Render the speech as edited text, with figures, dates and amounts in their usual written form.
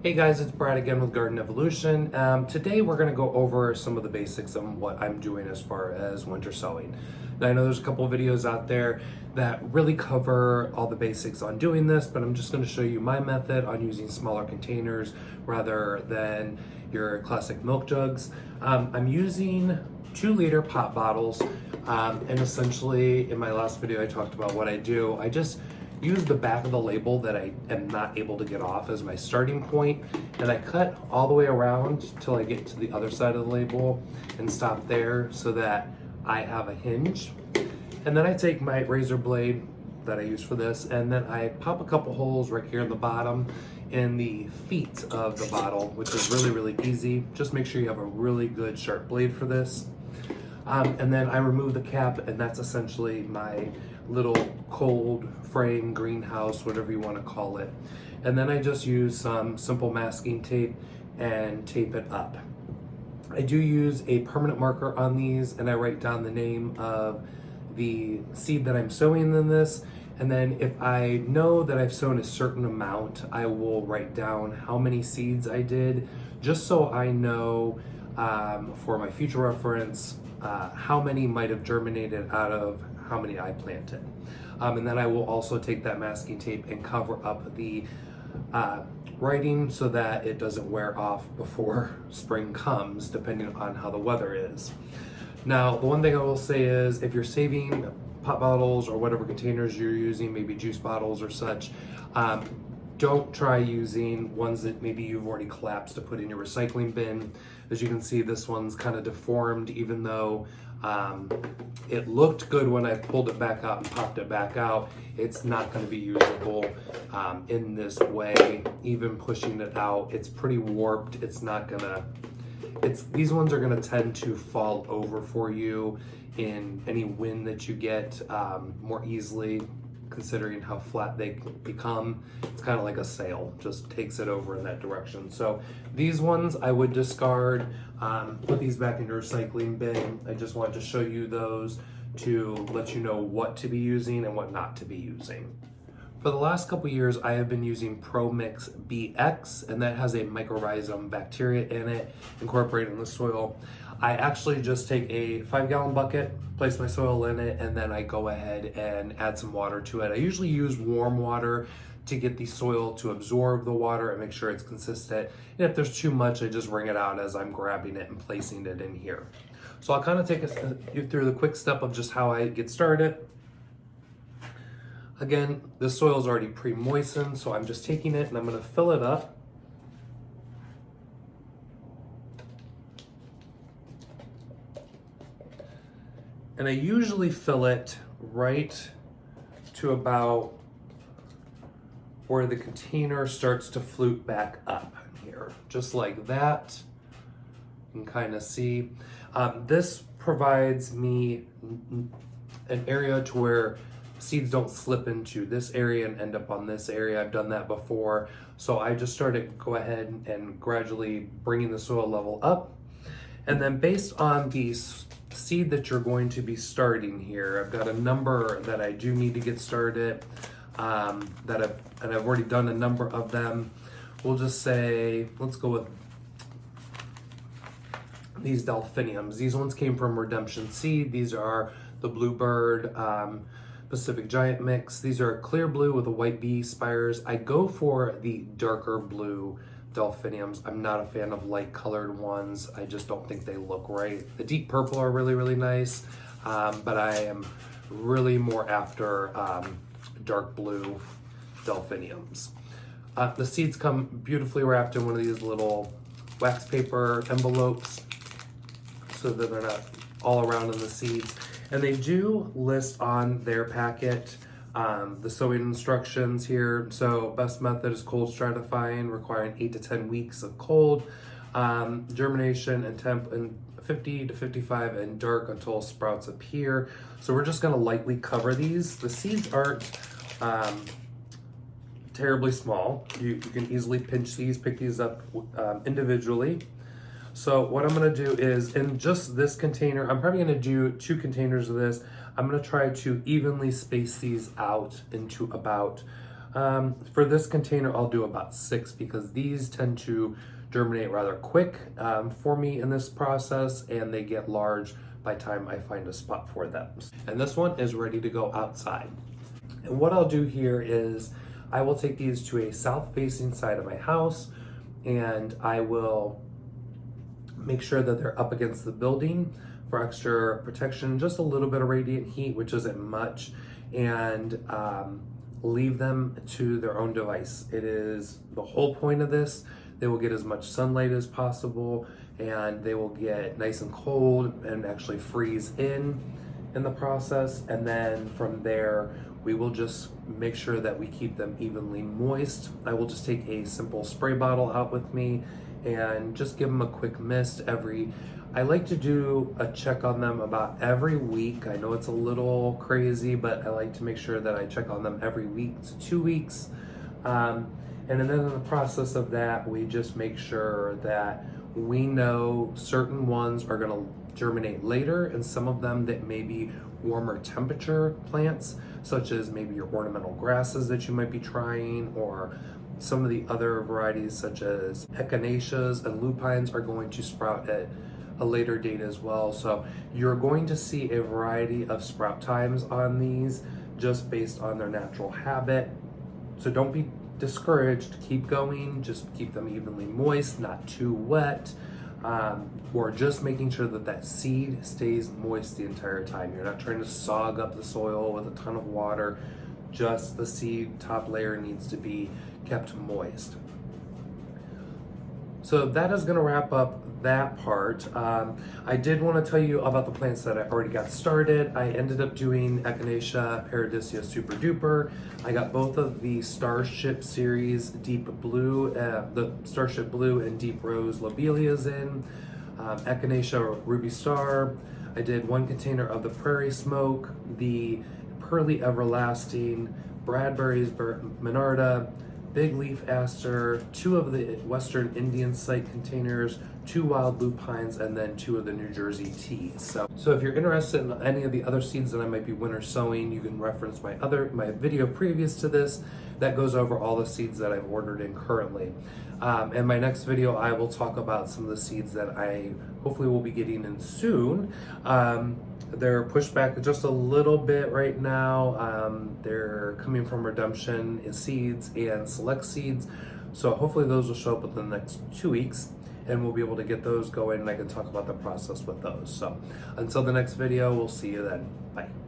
Hey guys, it's Brad again with Garden Evolution. Today we're going to go over some of the basics on what I'm doing as far as winter sowing. Now I know there's a couple of videos out there that really cover all the basics on doing this, but I'm just going to show you my method on using smaller containers rather than your classic milk jugs. I'm using 2-liter pop bottles, and essentially in my last video I talked about what I do. I just use the back of the label that I am not able to get off as my starting point, and I cut all the way around till I get to the other side of the label and stop there so that I have a hinge. And then I take my razor blade that I use for this, and then I pop a couple holes right here in the bottom in the feet of the bottle, which is really easy. Just make sure you have a really good sharp blade for this. And then I remove the cap, and that's essentially my little cold frame greenhouse, whatever you want to call it. And then I just use some simple masking tape and tape it up. I do use a permanent marker on these, and I write down the name of the seed that I'm sowing in this. And then if I know that I've sown a certain amount, I will write down how many seeds I did, just so I know for my future reference how many might have germinated out of how many I planted. And then I will also take that masking tape and cover up the writing so that it doesn't wear off before spring comes, depending on how the weather is. Now, the one thing I will say is if you're saving pop bottles or whatever containers you're using, maybe juice bottles or such, don't try using ones that maybe you've already collapsed to put in your recycling bin. As you can see, this one's kind of deformed, even though it looked good when I pulled it back out and popped it back out. It's not going to be usable in this way. Even pushing it out, it's pretty warped. It's not gonna, these ones are going to tend to fall over for you in any wind that you get more easily, considering how flat they become. It's kind of like a sail, just takes it over in that direction. So these ones I would discard, put these back in your recycling bin. I just wanted to show you those to let you know what to be using and what not to be using. For the last couple years, I have been using Pro Mix BX, and that has a mycorrhizum bacteria in it, incorporated in the soil. I actually just take a 5-gallon bucket, place my soil in it, and then I go ahead and add some water to it. I usually use warm water to get the soil to absorb the water and make sure it's consistent. And if there's too much, I just wring it out as I'm grabbing it and placing it in here. So I'll kind of take you through the quick step of just how I get started. Again, this soil is already pre-moistened, so I'm just taking it and I'm going to fill it up. And I usually fill it right to about where the container starts to flute back up here, just like that. You can kind of see. This provides me an area to where seeds don't slip into this area and end up on this area. I've done that before. So I just started go ahead and gradually bringing the soil level up. And then based on the seed that you're going to be starting here, I've got a number that I do need to get started, and I've already done a number of them. We'll just say, let's go with these delphiniums. These ones came from Redemption Seed. These are the Bluebird Pacific Giant mix. These are clear blue with the white bee spires. I go for the darker blue delphiniums. I'm not a fan of light colored ones. I just don't think they look right. The deep purple are really nice, but I am really more after dark blue delphiniums. The seeds come beautifully wrapped in one of these little wax paper envelopes so that they're not all around in the seeds. And they do list on their packet the sowing instructions here. So best method is cold stratifying, requiring 8 to 10 weeks of cold, germination and temp and 50 to 55 and dark until sprouts appear. So we're just gonna lightly cover these. The seeds aren't terribly small. You can easily pinch these, pick these up individually. So what I'm gonna do is, in just this container, I'm probably gonna do 2 containers of this. I'm gonna try to evenly space these out into about For this container, I'll do about 6 because these tend to germinate rather quick for me in this process, and they get large by the time I find a spot for them. And this one is ready to go outside. And what I'll do here is I will take these to a south-facing side of my house, and I will make sure that they're up against the building for extra protection, just a little bit of radiant heat, which isn't much, and leave them to their own device. It is the whole point of this. They will get as much sunlight as possible, and they will get nice and cold and actually freeze in the process. And then from there, we will just make sure that we keep them evenly moist. I will just take a simple spray bottle out with me and just give them a quick mist I like to do a check on them about every week. I know it's a little crazy, but I like to make sure that I check on them every week to 2 weeks. And then in the process of that, we just make sure that we know certain ones are gonna germinate later, and some of them that may be warmer temperature plants, such as maybe your ornamental grasses that you might be trying, or some of the other varieties such as echinaceas and lupines are going to sprout at a later date as well. So you're going to see a variety of sprout times on these just based on their natural habit. So don't be discouraged, keep going, just keep them evenly moist, not too wet, or just making sure that that seed stays moist the entire time. You're not trying to sog up the soil with a ton of water, just the seed top layer needs to be kept moist. So that is going to wrap up that part. I did want to tell you about the plants that I already got started. I ended up doing Echinacea paradisia super duper. I got both of the Starship series deep blue, the Starship blue and deep rose lobelias in. Echinacea ruby star. I did 1 container of the prairie smoke, the pearly everlasting, Bradbury's Minarda, big leaf aster, 2 of the Western Indian site containers, 2 wild lupines, and then 2 of the New Jersey teas. So if you're interested in any of the other seeds that I might be winter sowing, you can reference my video previous to this that goes over all the seeds that I've ordered in currently. In my next video, I will talk about some of the seeds that I hopefully will be getting in soon. They're pushed back just a little bit right now. They're coming from Redemption Seeds and Select Seeds. So hopefully those will show up within the next 2 weeks, and we'll be able to get those going, and I can talk about the process with those. So until the next video, we'll see you then. Bye.